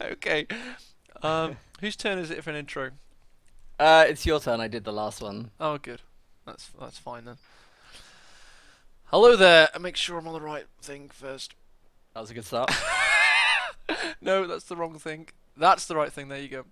Okay. Whose turn is it for an intro? It's your turn. I did the last one. Oh, good. That's fine then. Hello there. Make sure I'm on the right thing first. That was a good start. No, that's the wrong thing. That's the right thing. There you go.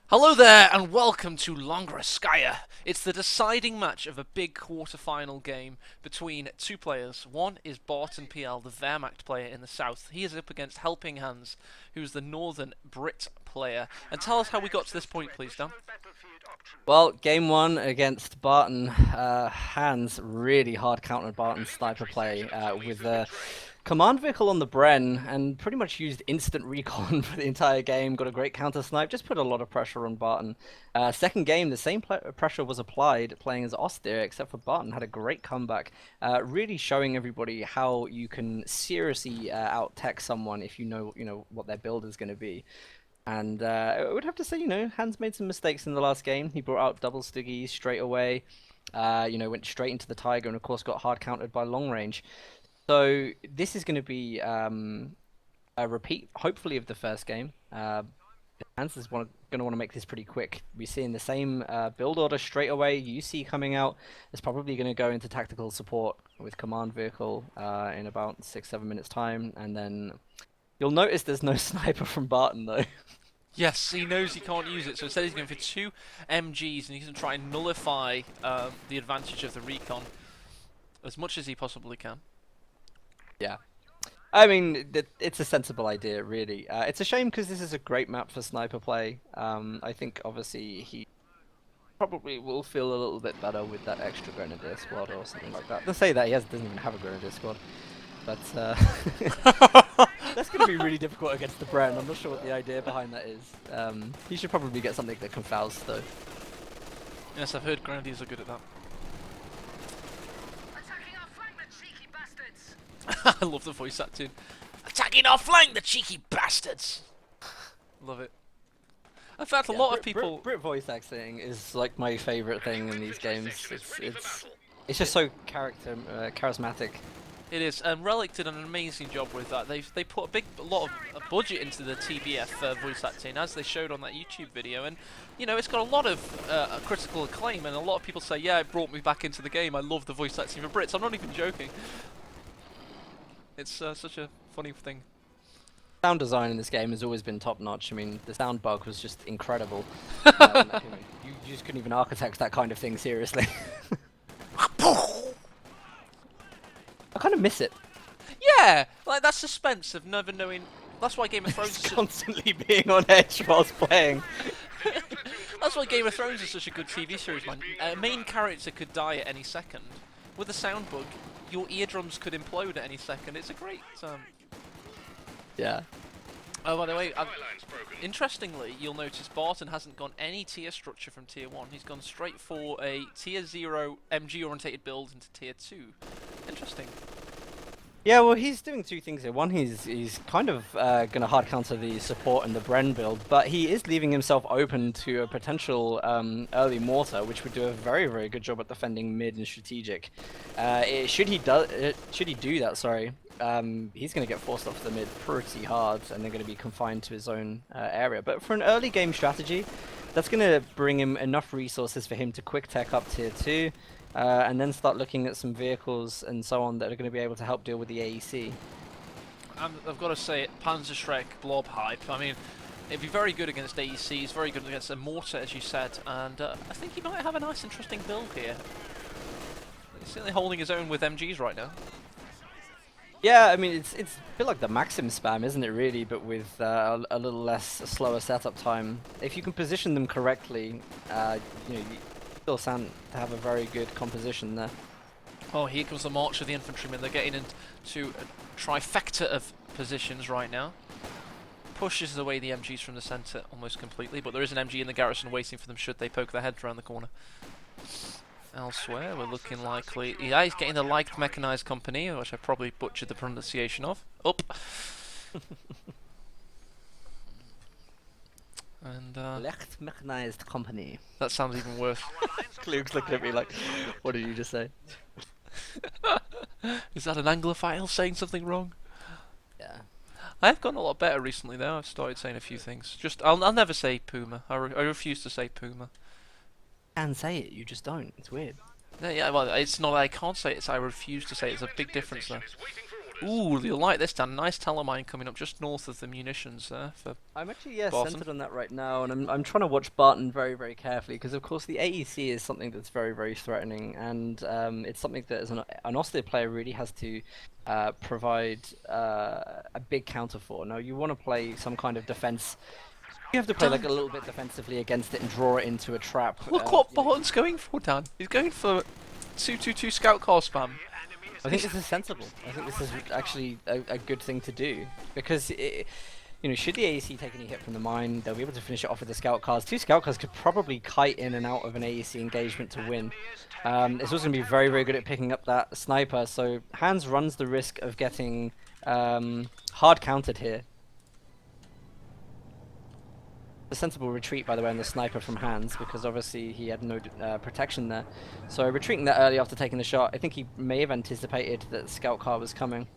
Hello there, and welcome to Longraskaya. It's the deciding match of a big quarter-final game between two players. One is Barton PL, the Wehrmacht player in the south. He is up against Helping Hands, who's the northern Brit player. And tell us how we got to this point, please, Dan. Well, game one against Barton. Hans really hard countered Barton's sniper play with the command vehicle on the Bren and pretty much used instant recon for the entire game. Got a great counter snipe, just put a lot of pressure on Barton. Second game, the same pressure was applied playing as Austere, except for Barton had a great comeback, really showing everybody how you can seriously out tech someone if you know what their build is going to be. And I would have to say, Hans made some mistakes in the last game. He brought out double Stiggy straight away. Went straight into the Tiger and, of course, got hard countered by long range. So this is going to be a repeat, hopefully, of the first game. Hans is going to want to make this pretty quick. We're seeing the same build order straight away. UC coming out is probably going to go into tactical support with command vehicle in about 6-7 minutes time, and then you'll notice there's no sniper from Barton though. Yes, he knows he can't use it, so instead he's going for two MGs, and he's going to try and nullify the advantage of the recon as much as he possibly can. Yeah. I mean, it's a sensible idea, really. It's a shame because this is a great map for sniper play. I think, obviously, he probably will feel a little bit better with that extra Grenadier squad or something like that. To say that, doesn't even have a Grenadier squad. But that's going to be really difficult against the Bren. I'm not sure what the idea behind that is. You should probably get something that can Faust, though. Yes, I've heard Grenadiers are good at that. I love the voice acting. Attacking our flank, the cheeky bastards! Love it. In fact, a Yeah, lot of people... Brit voice acting is like my favorite thing in these games. It's just so charismatic. It is, and Relic did an amazing job with that. They put a lot of budget into the TBF voice acting, as they showed on that YouTube video, and it's got a lot of critical acclaim, and a lot of people say, yeah, it brought me back into the game. I love the voice acting for Brits. I'm not even joking. It's such a funny thing. Sound design in this game has always been top notch. I mean, the sound bug was just incredible. You just couldn't even architect that kind of thing seriously. I kind of miss it. Yeah, like that suspense of never knowing. That's why Game of Thrones is Constantly being on edge whilst playing. That's why Game of Thrones is such a good TV series, man. A main character could die at any second. With a sound bug, your eardrums could implode at any second. It's a great. Yeah. Oh, by the way, interestingly, you'll notice Barton hasn't gone any tier structure from tier 1. He's gone straight for a tier 0 MG orientated build into tier 2. Interesting. Yeah, well, he's doing two things here. One, he's kind of going to hard counter the support and the Bren build, but he is leaving himself open to a potential early mortar, which would do a very, very good job at defending mid and strategic. Should he do that, sorry, he's going to get forced off the mid pretty hard, and they're going to be confined to his own area. But for an early game strategy, that's going to bring him enough resources for him to quick tech up tier 2. And then start looking at some vehicles and so on that are going to be able to help deal with the AEC. I've got to say it, Panzerschreck Blob Hype. I mean, it'd be very good against AEC, he's very good against a mortar, as you said, and I think he might have a nice, interesting build here. He's certainly holding his own with MGs right now. Yeah, I mean, it's a bit like the Maxim spam, isn't it, really, but with a little less slower setup time. If you can position them correctly, you still sound to have a very good composition there. Oh, here comes the march of the infantrymen. They're getting into a trifecta of positions right now. Pushes away the MGs from the centre almost completely, but there is an MG in the garrison waiting for them should they poke their heads around the corner. Elsewhere, we're looking likely... Yeah, he's getting the Liked Mechanized Company, which I probably butchered the pronunciation of. Up! And Licht Mechanized Company. that sounds even worse. Luke's looking at me like, what did you just say? Is that an Anglophile saying something wrong? Yeah. I have gotten a lot better recently, though. I've started saying a few things. Just, I'll never say Puma. I refuse to say Puma. And say it, you just don't. It's weird. No, yeah, well, it's not that I can't say it, it's I refuse to say it. There's a big difference there. Ooh, you'll like this, Dan. Nice telemine coming up just north of the munitions there for I'm actually Barton. centered on that right now, and I'm trying to watch Barton very very carefully because of course the AEC is something that's very very threatening, and it's something that as an Austin player really has to provide a big counter for. Now you want to play some kind of defense. You have to play like a little bit defensively against it and draw it into a trap. Look what Barton's going for, Dan. He's going for 2-2-2 scout car spam. I think this is sensible. I think this is actually a good thing to do because should the AEC take any hit from the mine, they'll be able to finish it off with the scout cars. 2 scout cars could probably kite in and out of an AEC engagement to win. It's also going to be very very good at picking up that sniper. So Hans runs the risk of getting hard countered here. A sensible retreat, by the way, on the sniper from Hans, because obviously he had no protection there. So retreating that early after taking the shot, I think he may have anticipated that the scout car was coming.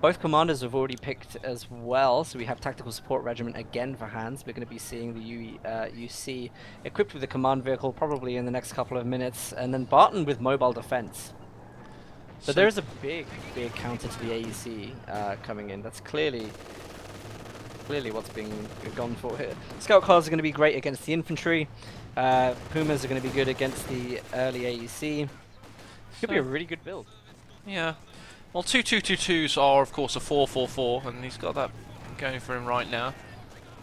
Both commanders have already picked as well, so we have Tactical Support Regiment again for Hans. We're going to be seeing the UC equipped with a command vehicle probably in the next couple of minutes, and then Barton with mobile defense. So there is a big counter to the AEC coming in. That's clearly what's being gone for here. Scout cars are going to be great against the infantry. Pumas are going to be good against the early AEC. Could be a really good build. Yeah. Well, 2-2-2-2s are, of course, a 4-4-4, and he's got that going for him right now.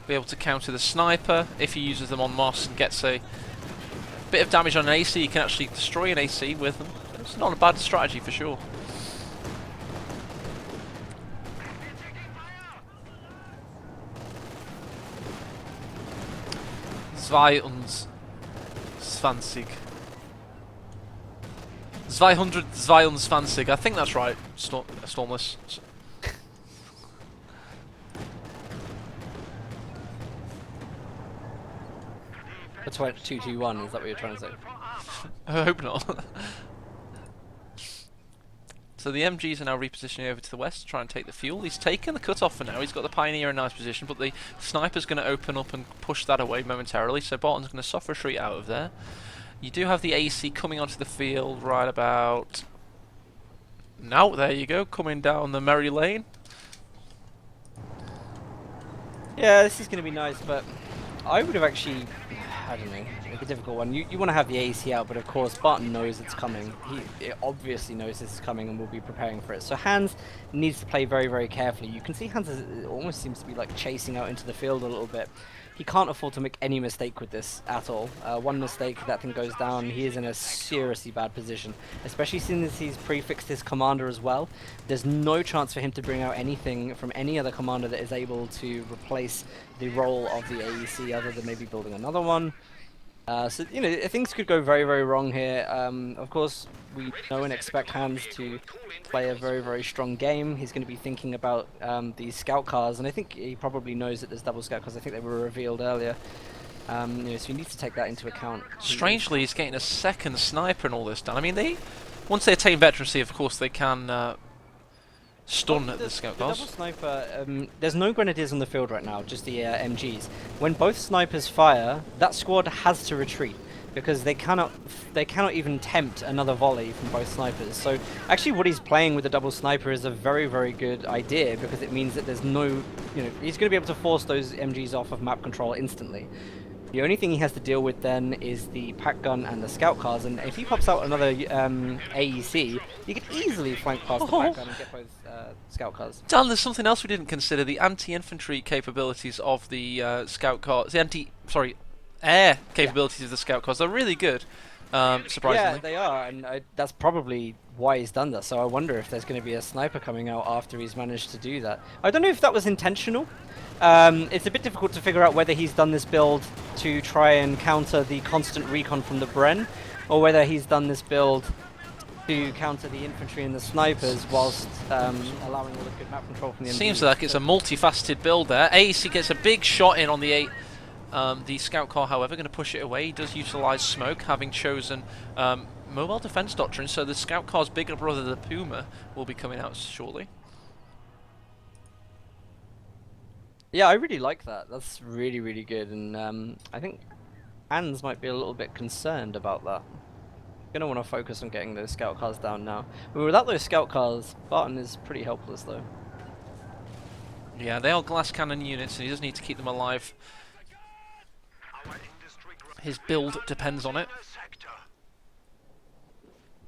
Be able to counter the sniper if he uses them on Moss and gets a bit of damage on an AC. He can actually destroy an AC with them. It's not a bad strategy for sure. Zweihundertzwanzig. 222. I think that's right, Stormless. That's why 221, is that what you're trying to say? I hope not. So the MGs are now repositioning over to the west to try and take the fuel. He's taken the cutoff for now. He's got the Pioneer in a nice position, but the Sniper's going to open up and push that away momentarily, so Barton's going to soft retreat out of there. You do have the AC coming onto the field right about now. There you go, coming down the merry lane. Yeah, this is going to be nice, but I would have actually, I don't know, it's a difficult one. You want to have the AC out, but of course Barton knows it's coming. He obviously knows this is coming and will be preparing for it. So Hans needs to play very, very carefully. You can see Hans almost seems to be like chasing out into the field a little bit. He can't afford to make any mistake with this at all. One mistake, that thing goes down. He is in a seriously bad position, especially since he's prefixed his commander as well. There's no chance for him to bring out anything from any other commander that is able to replace the role of the AEC other than maybe building another one. So, things could go very, very wrong here. Of course, we know and expect Hans to play a very, very strong game. He's going to be thinking about these scout cars, and I think he probably knows that there's double scout cars. I think they were revealed earlier. So he needs to take that into account. Strangely, he's getting a second sniper and all this done. I mean, once they attain veterancy, of course, they can stun at the scout cars. Double sniper, there's no grenadiers on the field right now, just the MGs. When both snipers fire, that squad has to retreat because they cannot even tempt another volley from both snipers. So actually what he's playing with the double sniper is a very, very good idea because it means that there's no, he's going to be able to force those MGs off of map control instantly. The only thing he has to deal with then is the pack gun and the scout cars, and if he pops out another AEC, you could easily flank past the pack gun and get both scout cars. Dan, there's something else we didn't consider: the anti-infantry capabilities of the scout cars. The air capabilities of the scout cars. They're really good, surprisingly. Yeah, they are, and that's probably why he's done that. So I wonder if there's going to be a sniper coming out after he's managed to do that. I don't know if that was intentional. It's a bit difficult to figure out whether he's done this build to try and counter the constant recon from the Bren, or whether he's done this build to counter the infantry and the snipers whilst allowing all the good map control from the MGs. Seems like it's a multifaceted build there. AEC gets a big shot in on the scout car, however, going to push it away. He does utilise smoke, having chosen mobile defense doctrine, so the scout car's bigger brother, the Puma, will be coming out shortly. Yeah, I really like that. That's really, really good, and I think Hans might be a little bit concerned about that. Gonna want to focus on getting those scout cars down now. But without those scout cars, Barton is pretty helpless though. Yeah, they are glass cannon units, and he does need to keep them alive. His build depends on it.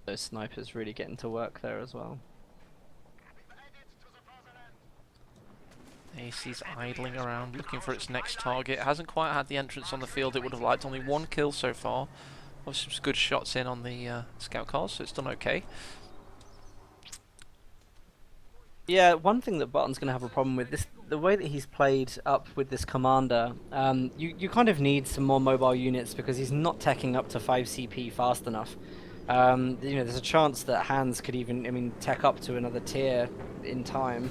Those snipers really getting to work there as well. AC's idling around, looking for its next target. It hasn't quite had the entrance on the field it would have liked. Only one kill so far. Obviously some good shots in on the scout cars, so it's done okay. Yeah, one thing that Barton's going to have a problem with, the way that he's played up with this commander, you kind of need some more mobile units because he's not teching up to 5 CP fast enough. There's a chance that Hans could even, tech up to another tier in time.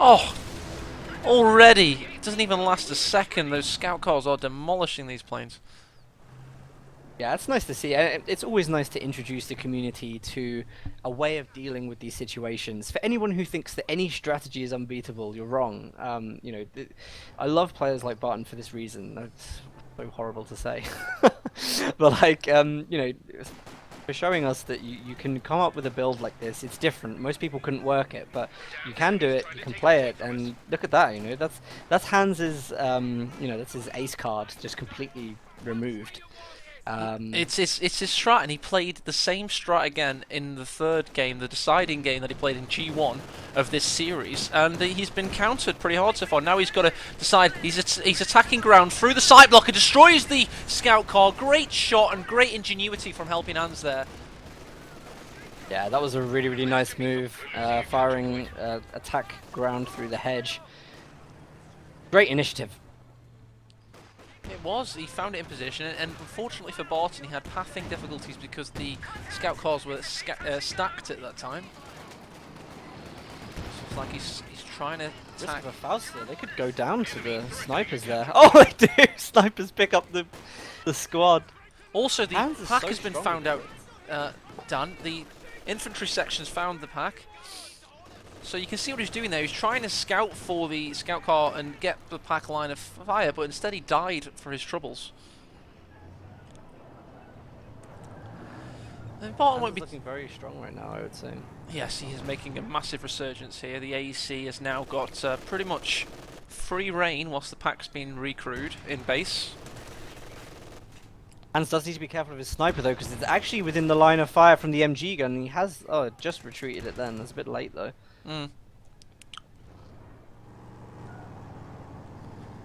Oh! Already! It doesn't even last a second. Those scout cars are demolishing these planes. Yeah, it's nice to see. It's always nice to introduce the community to a way of dealing with these situations. For anyone who thinks that any strategy is unbeatable, you're wrong. I love players like Barton for this reason. It's so horrible to say, but for showing us that you can come up with a build like this. It's different. Most people couldn't work it, but you can do it. You can play it, and look at that. That's Hans's. That's his ace card, just completely removed. It's his strat, and he played the same strat again in the third game, the deciding game that he played in G1 of this series, and he's been countered pretty hard so far. Now he's got to decide. He's attacking ground through the side block and destroys the scout car. Great shot and great ingenuity from Helping Hands there. Yeah, that was a really, really nice move, firing attack ground through the hedge. Great initiative. It was. He found it in position, and unfortunately for Barton, he had pathing difficulties because the scout cars were stacked at that time. So it's like he's trying to attack. Fausto, they could go down to the snipers there. Oh, they do! Snipers pick up the squad. Also, the pack so has been found out. Dan, the infantry section's found the pack. So you can see what he's doing there. He's trying to scout for the scout car and get the pack line of fire, but instead he died for his troubles. And Barton won't be looking very strong right now, I would say. Yes, he is making a massive resurgence here. The AEC has now got pretty much free reign whilst the pack's been recrewed in base. Hans does need to be careful of his sniper though, because it's actually within the line of fire from the MG gun. He has just retreated it then. That's a bit late though.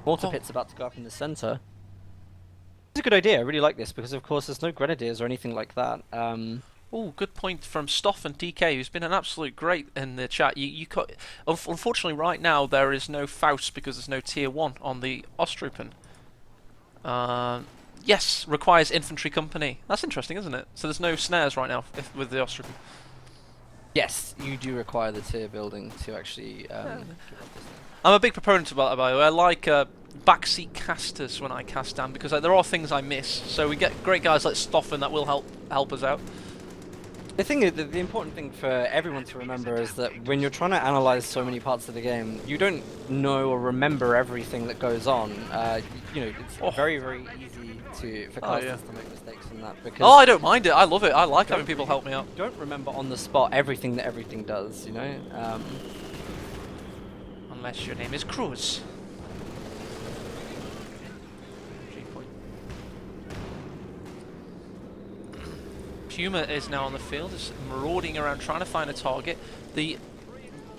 Mortar pit's about to go up in the center. It's a good idea. I really like this because, of course, there's no grenadiers or anything like that. Oh, good point from Stoff and DK, who's been an absolute great in the chat. Unfortunately, right now there is no Faust because there's no tier 1 on the Ostrupen. Yes, requires infantry company. That's interesting, isn't it? So there's no snares right now with the Ostrupen. Yes, you do require the tier building to actually. I'm a big proponent of that, by the way. I like backseat casters when I cast down because there are things I miss. So we get great guys like Stoffen that will help us out. The thing is, the important thing for everyone to remember is that when you're trying to analyze so many parts of the game, you don't know or remember everything that goes on. It's very, very easy for casters to make mistakes in that. Because I don't mind it. I love it. I like having people help me out. You don't remember on the spot everything that everything does, you know? Unless your name is Cruz. Puma is now on the field, is marauding around trying to find a target. The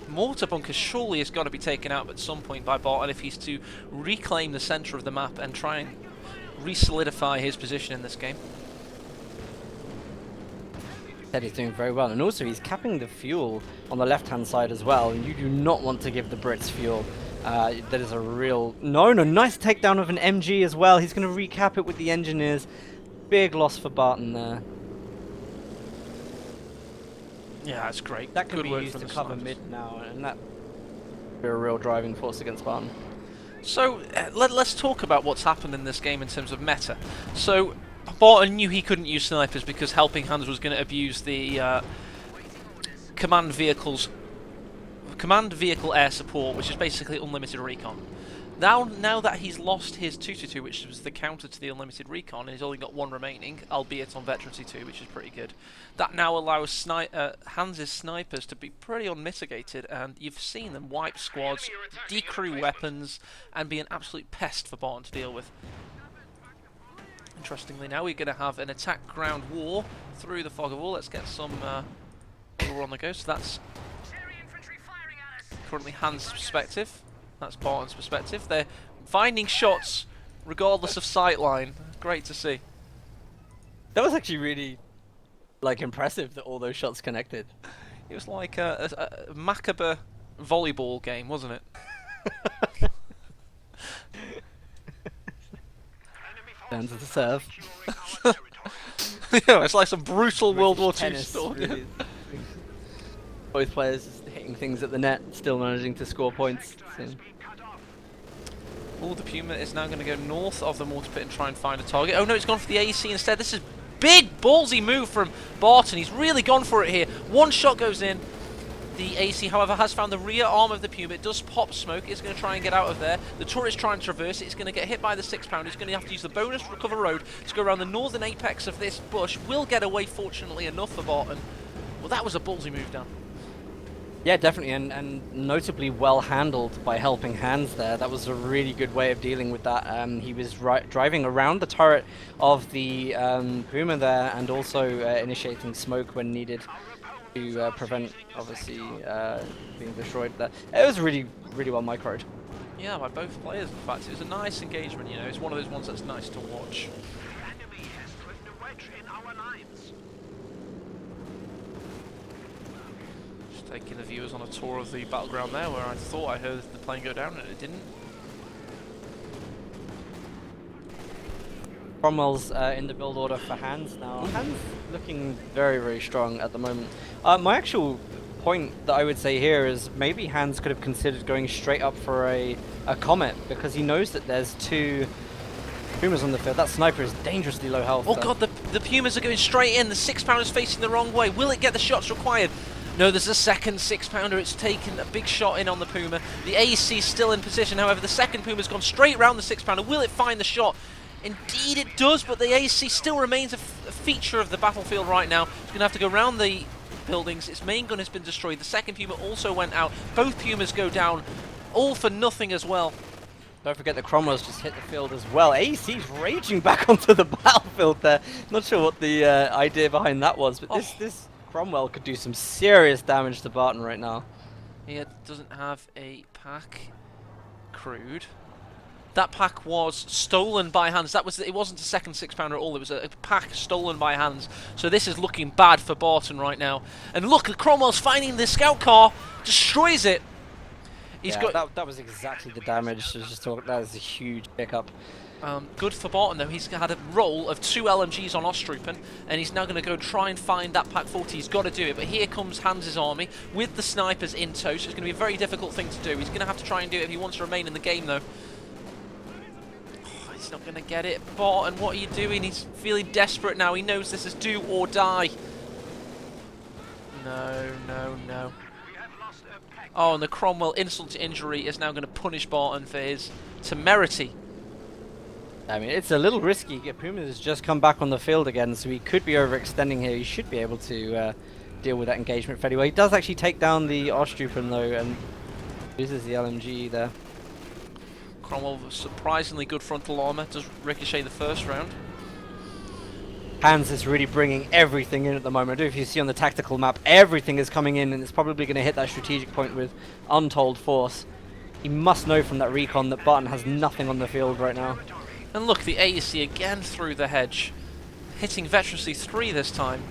mortar bunker surely has got to be taken out at some point by Barton if he's to reclaim the centre of the map and try and re-solidify his position in this game. That he's doing very well, and also he's capping the fuel on the left-hand side as well, and you do not want to give the Brits fuel. That is a real... No, nice takedown of an MG as well. He's going to recap it with the engineers. Big loss for Barton there. Yeah, that's great. That could be used to cover mid now, and that be a real driving force against Barton. So let's talk about what's happened in this game in terms of meta. So Barton knew he couldn't use snipers because Helping Hands was going to abuse the command vehicle's command vehicle air support, which is basically unlimited recon. Now that he's lost his 222, which was the counter to the unlimited recon, and he's only got one remaining, albeit on Veterancy 2, which is pretty good. That now allows Hans' snipers to be pretty unmitigated, and you've seen them wipe squads, decrew weapons, and be an absolute pest for Barton to deal with. Interestingly, now we're going to have an attack ground war through the fog of war. Let's get some war on the go. So that's currently Hans' perspective. That's Barton's perspective. They're finding shots regardless of sightline. Great to see. That was actually really, like, impressive that all those shots connected. It was like a macabre volleyball game, wasn't it? Down to the serve. Yeah, it's like some brutal World War II Tennis, stuff. really. Both players just hitting things at the net, still managing to score points. So. Oh, the Puma is now going to go north of the mortar pit and try and find a target. Oh no, it's gone for the AC instead. This is big ballsy move from Barton. He's really gone for it here. One shot goes in. The AC, however, has found the rear arm of the Puma. It does pop smoke. It's going to try and get out of there. The turret's trying to traverse it. It's going to get hit by the 6-pounder. He's going to have to use the bonus recover road to go around the northern apex of this bush. Will get away, fortunately enough, for Barton. Well, that was a ballsy move, Dan. Yeah, definitely, and notably well handled by helping Hans there. That was a really good way of dealing with that. He was driving around the turret of the Puma there, and also initiating smoke when needed to prevent, obviously, being destroyed. It was really, really well microed. Yeah, by both players, in fact. It was a nice engagement, you know. It's one of those ones that's nice to watch. Just taking the viewers on a tour of the battleground there, where I thought I heard the plane go down, and it didn't. Cromwell's in the build order for Hans now. Hans looking very, very strong at the moment. My actual point that I would say here is maybe Hans could have considered going straight up for a Comet, because he knows that there's two Pumas on the field. That sniper is dangerously low health. Oh god, the Pumas are going straight in. The 6-pounder's facing the wrong way. Will it get the shots required? No, there's a second 6-pounder. It's taken a big shot in on the Puma. The AEC is still in position. However, the second Puma's gone straight round the 6-pounder. Will it find the shot? Indeed it does, but the AC still remains a feature of the battlefield right now. It's going to have to go around the buildings. Its main gun has been destroyed. The second Puma also went out. Both Pumas go down, all for nothing as well. Don't forget that Cromwell's just hit the field as well. AEC's raging back onto the battlefield there. Not sure what the idea behind that was, but this Cromwell could do some serious damage to Barton right now. He doesn't have a pack crewed. That pack was stolen by Hans. It wasn't a second 6-pounder at all. It was a pack stolen by Hans. So this is looking bad for Barton right now. And look, Cromwell's finding the scout car, destroys it. That was exactly the damage. That is a huge pickup. Good for Barton though. He's had a roll of 2 LMGs on Ostrupen, and he's now going to go try and find that pack 40. He's got to do it. But here comes Hans' army with the snipers in tow. So it's going to be a very difficult thing to do. He's going to have to try and do it if he wants to remain in the game though. He's not going to get it. Barton, what are you doing? He's feeling desperate now. He knows this is do or die. No, no, no. Oh, and the Cromwell insult to injury is now going to punish Barton for his temerity. I mean, it's a little risky. Puma has just come back on the field again, so he could be overextending here. He should be able to deal with that engagement fairly well. He does actually take down the Ostrupen though, and uses the LMG there. Cromwell surprisingly good frontal armor, does ricochet the first round. Hans is really bringing everything in at the moment. I don't know if you see on the tactical map, everything is coming in, and it's probably going to hit that strategic point with untold force. He must know from that recon that Barton has nothing on the field right now. And look, the AEC again through the hedge, hitting Veterancy 3 this time.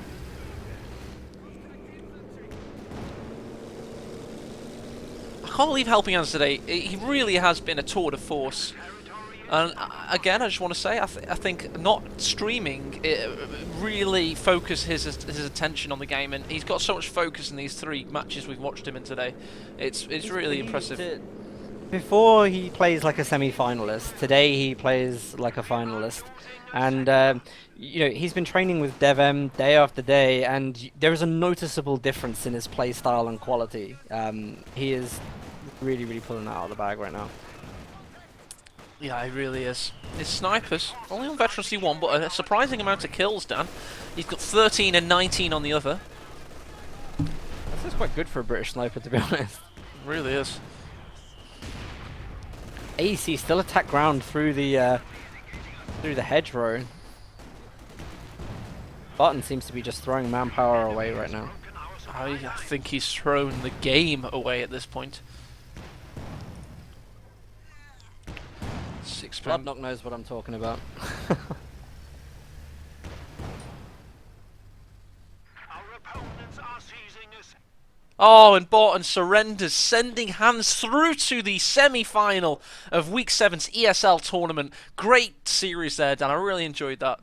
I can't believe helping Hans today. He really has been a tour de force. And again, I just want to say, I think not streaming really focused his attention on the game, and he's got so much focus in these 3 matches we've watched him in today. It's really impressive. before he plays like a semi-finalist. Today he plays like a finalist, and he's been training with DevM day after day, and there is a noticeable difference in his play style and quality. He is really, really pulling that out of the bag right now. Yeah, he really is. His snipers, only on Veteran C1, but a surprising amount of kills, Dan. He's got 13 and 19 on the other. That's just quite good for a British sniper, to be honest. Really is. AEC still attack ground through the hedgerow. Barton seems to be just throwing manpower away right now. I think he's thrown the game away at this point. Bloodknock knows what I'm talking about. Oh, and Barton surrenders, sending Hans through to the semi-final of Week 7's ESL tournament. Great series there, Dan. I really enjoyed that.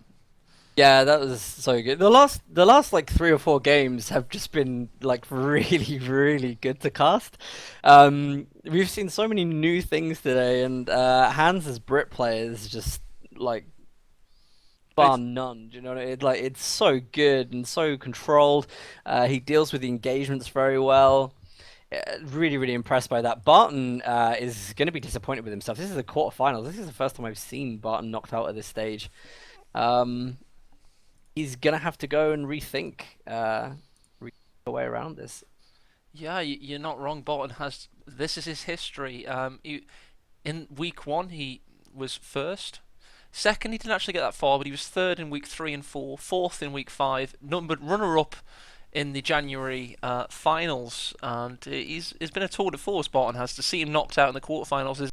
Yeah, that was so good. The last like 3 or 4 games have just been like really, really good to cast. We've seen so many new things today, and Hans's Brit play is just like bar none. Do you know what I mean? Like it's so good and so controlled. He deals with the engagements very well. Really, really impressed by that. Barton is going to be disappointed with himself. This is the quarterfinals. This is the first time I've seen Barton knocked out at this stage. He's gonna have to go and rethink a way around this. Yeah, you're not wrong. Barton has. This is his history. In Week 1, he was first. Second, he didn't actually get that far, but he was third in Week 3 and 4, fourth in Week 5, numbered runner-up in the January finals, and he's been a tour de force. Barton has. To see him knocked out in the quarterfinals is